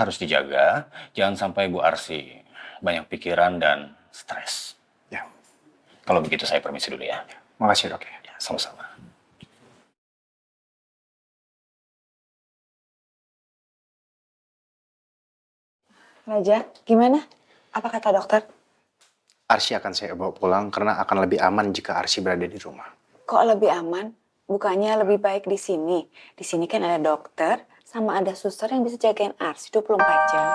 harus dijaga, jangan sampai Bu Arsy banyak pikiran dan stres. Ya, Kalau begitu saya permisi dulu ya. makasih dok ya. Ya, sama-sama. Raja, gimana? Apa kata dokter? Arsy akan saya bawa pulang karena akan lebih aman jika Arsy berada di rumah. Kok lebih aman? Bukannya lebih baik di sini. Di sini kan ada dokter sama ada suster yang bisa jagain Arsy 24 jam.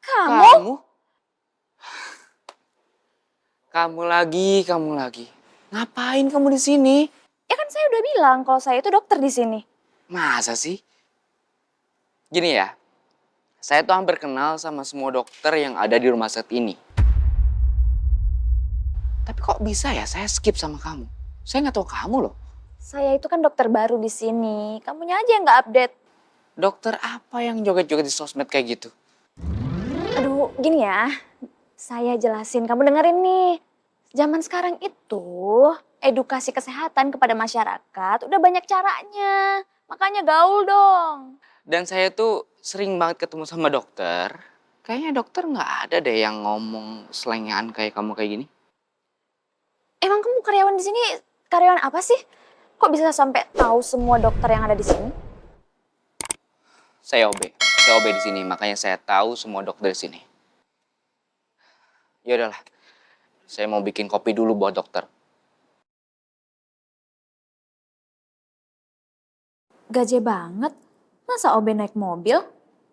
Kamu? Kamu lagi. Ngapain kamu di sini? Ya kan saya udah bilang kalau saya itu dokter di sini. Masa sih? Gini ya, saya tuh hampir kenal sama semua dokter yang ada di rumah sakit ini. Tapi kok bisa ya saya skip sama kamu? Saya nggak tahu kamu loh. Saya itu kan dokter baru di sini. Kamunya aja yang nggak update. Dokter apa yang joget-joget di sosmed kayak gitu? Aduh, gini ya. Saya jelasin, kamu dengerin nih. Zaman sekarang itu edukasi kesehatan kepada masyarakat udah banyak caranya. Makanya gaul dong. Dan saya tuh sering banget ketemu sama dokter. Kayaknya dokter nggak ada deh yang ngomong selengean kayak kamu kayak gini. Emang kamu karyawan di sini karyawan apa sih? Kok bisa sampai tahu semua dokter yang ada di sini? Saya OB di sini, makanya saya tahu semua dokter di sini. Ya udahlah, saya mau bikin kopi dulu buat dokter. Gaje banget. Masa OB naik mobil?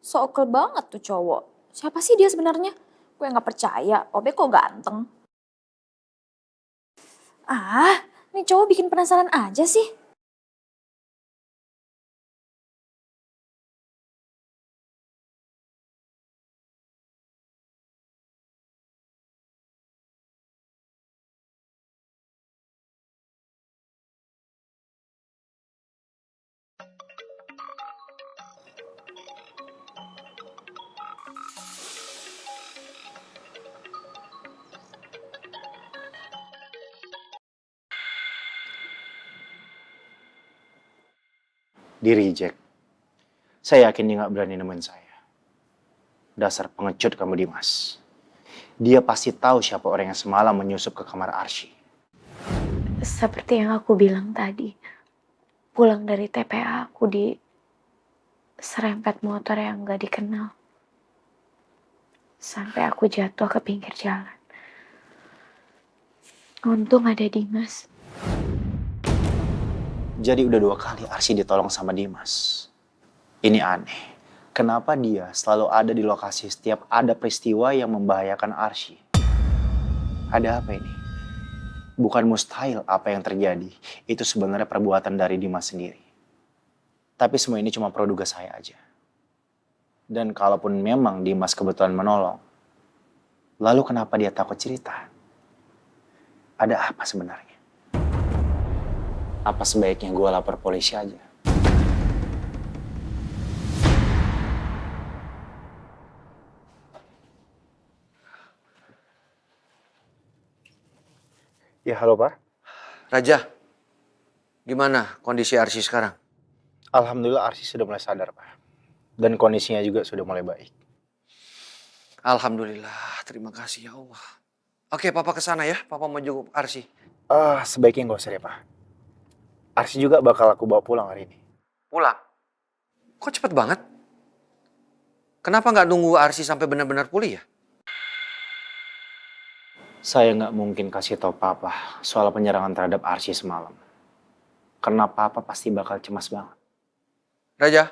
Sokel banget tuh cowok. Siapa sih dia sebenarnya? Gue nggak percaya, OB kok ganteng. Ah, nih cowok bikin penasaran aja sih. Di reject. Saya yakin dia nggak berani nemuin saya. Dasar pengecut kamu Dimas. Dia pasti tahu siapa orang yang semalam menyusup ke kamar Arsy. Seperti yang aku bilang tadi, pulang dari TPA aku di serempet motor yang gak dikenal. Sampai aku jatuh ke pinggir jalan. Untung ada Dimas. Jadi udah 2 kali Arsy ditolong sama Dimas. Ini aneh. Kenapa dia selalu ada di lokasi setiap ada peristiwa yang membahayakan Arsy? Ada apa ini? Bukan mustahil apa yang terjadi. Itu sebenarnya perbuatan dari Dimas sendiri. Tapi semua ini cuma praduga saya aja. Dan kalaupun memang Dimas kebetulan menolong, lalu kenapa dia takut cerita? Ada apa sebenarnya? Apa sebaiknya gue lapor polisi aja? Ya, halo Pak. Raja, gimana kondisi Arsy sekarang? Alhamdulillah Arsy sudah mulai sadar, Pak. Dan kondisinya juga sudah mulai baik. Alhamdulillah, terima kasih ya Allah. Oke, Papa kesana ya, Papa mau jenguk Arsy. Sebaiknya nggak usah deh, Pak. Arsy juga bakal aku bawa pulang hari ini. Pulang? Kok cepet banget? Kenapa nggak nunggu Arsy sampai benar-benar pulih ya? Saya nggak mungkin kasih tahu Papa soal penyerangan terhadap Arsy semalam. Karena papa pasti bakal cemas banget. Raja,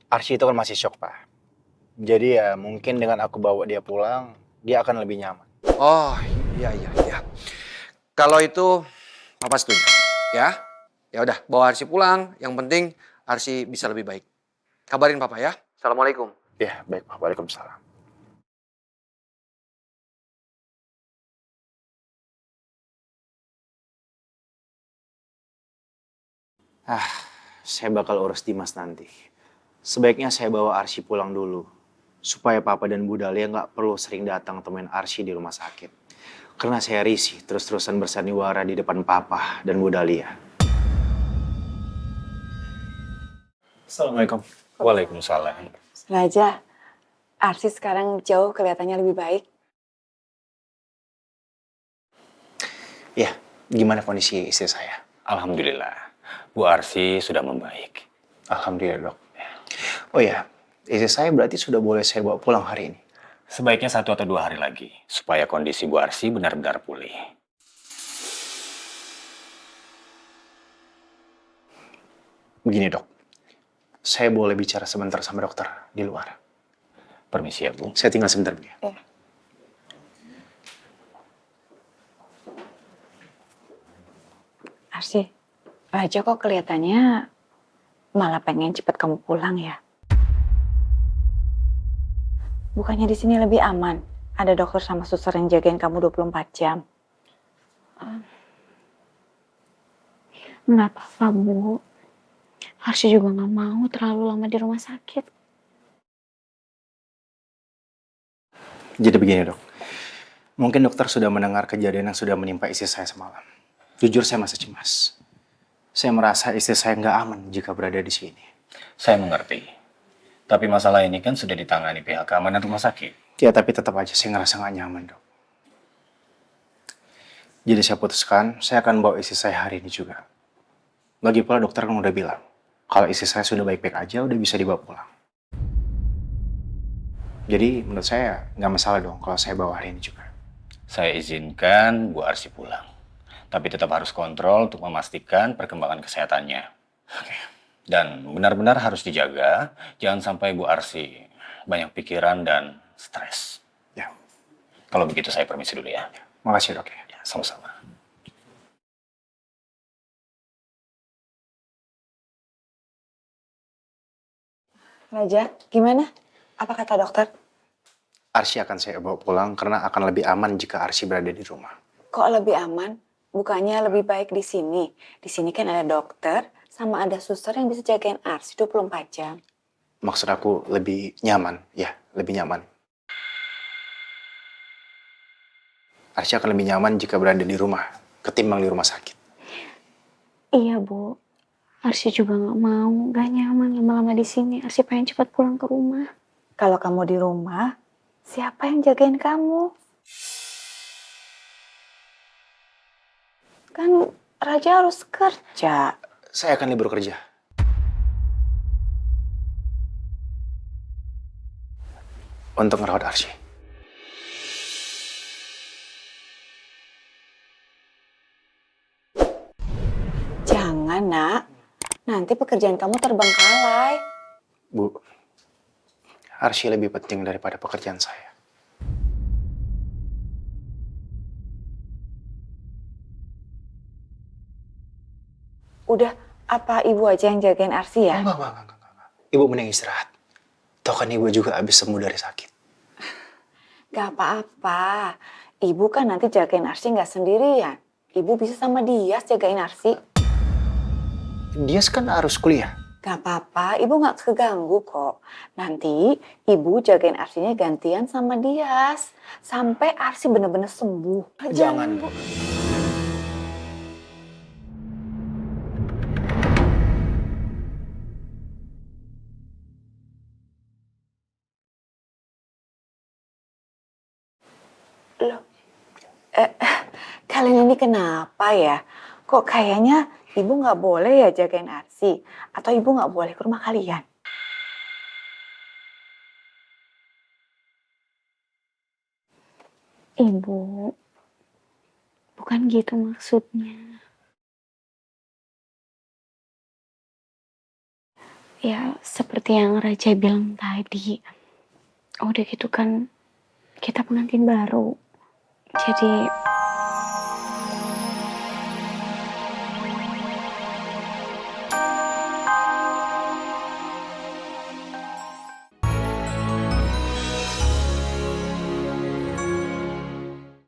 Arsy itu kan masih shock, Pak. Jadi ya mungkin dengan aku bawa dia pulang, dia akan lebih nyaman. oh iya. Kalau itu Papa setuju, ya. Ya udah, bawa Arsy pulang. Yang penting Arsy bisa lebih baik. Kabarin Papa ya. Assalamualaikum. Ya, baik Pak. Waalaikumsalam. Saya bakal urus Dimas nanti. Sebaiknya saya bawa Arsy pulang dulu. Supaya Papa dan Bu Dahlia nggak perlu sering datang temuin Arsy di rumah sakit. Karena saya risih terus-terusan bersandiwara di depan Papa dan Bu Dahlia. Assalamualaikum. Waalaikumsalam. Raja, Arsy sekarang jauh kelihatannya lebih baik. Ya, gimana kondisi istri saya? Alhamdulillah, Bu Arsy sudah membaik. Alhamdulillah, Dok. Oh ya, istri saya berarti sudah boleh saya bawa pulang hari ini. Sebaiknya 1 atau 2 hari lagi, supaya kondisi Bu Arsy benar-benar pulih. Begini, Dok. Saya boleh bicara sebentar sama dokter di luar. Permisi ya, Bu. Saya tinggal sebentar, Bu. Ya. Arsy, Raja kok kelihatannya malah pengen cepet kamu pulang ya? Bukannya di sini lebih aman? Ada dokter sama suster yang jagain kamu 24 jam. Nggak apa-apa, Bu. Arsy juga nggak mau terlalu lama di rumah sakit. Jadi begini, Dok. Mungkin dokter sudah mendengar kejadian yang sudah menimpa istri saya semalam. Jujur saya masih cemas. Saya merasa istri saya nggak aman jika berada di sini. Saya mengerti. Tapi masalah ini kan sudah ditangani pihak keamanan rumah sakit. Ya, tapi tetap aja saya ngerasa nggak nyaman, Dok. Jadi saya putuskan, saya akan bawa istri saya hari ini juga. Lagi pula dokter kan udah bilang, kalau istri saya sudah baik-baik aja, udah bisa dibawa pulang. Jadi menurut saya nggak masalah dong kalau saya bawa hari ini juga. Saya izinkan Bu Arsy pulang. Tapi tetap harus kontrol untuk memastikan perkembangan kesehatannya. Oke. Dan benar-benar harus dijaga, jangan sampai Bu Arsy banyak pikiran dan stres. Ya, Kalau begitu saya permisi dulu ya. makasih, Dok. Ya, sama-sama. Raja, gimana? Apa kata dokter? Arsy akan saya bawa pulang karena akan lebih aman jika Arsy berada di rumah. Kok lebih aman? Bukannya lebih baik di sini? Di sini kan ada dokter sama ada suster yang bisa jagain Arsy 24 jam. Maksud aku lebih nyaman, ya, lebih nyaman. Arsy akan lebih nyaman jika berada di rumah ketimbang di rumah sakit. Iya, Bu. Arsy juga nggak nyaman lama-lama di sini. Arsy pengen cepat pulang ke rumah. Kalau kamu di rumah, siapa yang jagain kamu? Kan Raja harus kerja. Saya akan libur kerja. Untuk merawat Arsy. Jangan, Nak. Nanti pekerjaan kamu terbengkalai. Bu, Arsy lebih penting daripada pekerjaan saya. Udah, apa ibu aja yang jagain Arsy ya? Enggak. Ibu mending istirahat. Toh kan ibu juga habis sembuh dari sakit. Gak apa-apa. Ibu kan nanti jagain Arsy nggak sendirian. Ibu bisa sama Dias jagain Arsy. Dia kan harus kuliah. Gak apa-apa, ibu nggak keganggu kok. Nanti ibu jagain Arsynya gantian sama Dias. Sampai Arsy bener-bener sembuh. Jangan, Bu. Loh, kalian ini kenapa ya? Kok kayaknya ibu nggak boleh ya jagain Arsy? Atau ibu nggak boleh ke rumah kalian? Ibu, bukan gitu maksudnya. Ya, seperti yang Raja bilang tadi. Udah gitu kan, kita pengantin baru. Jadi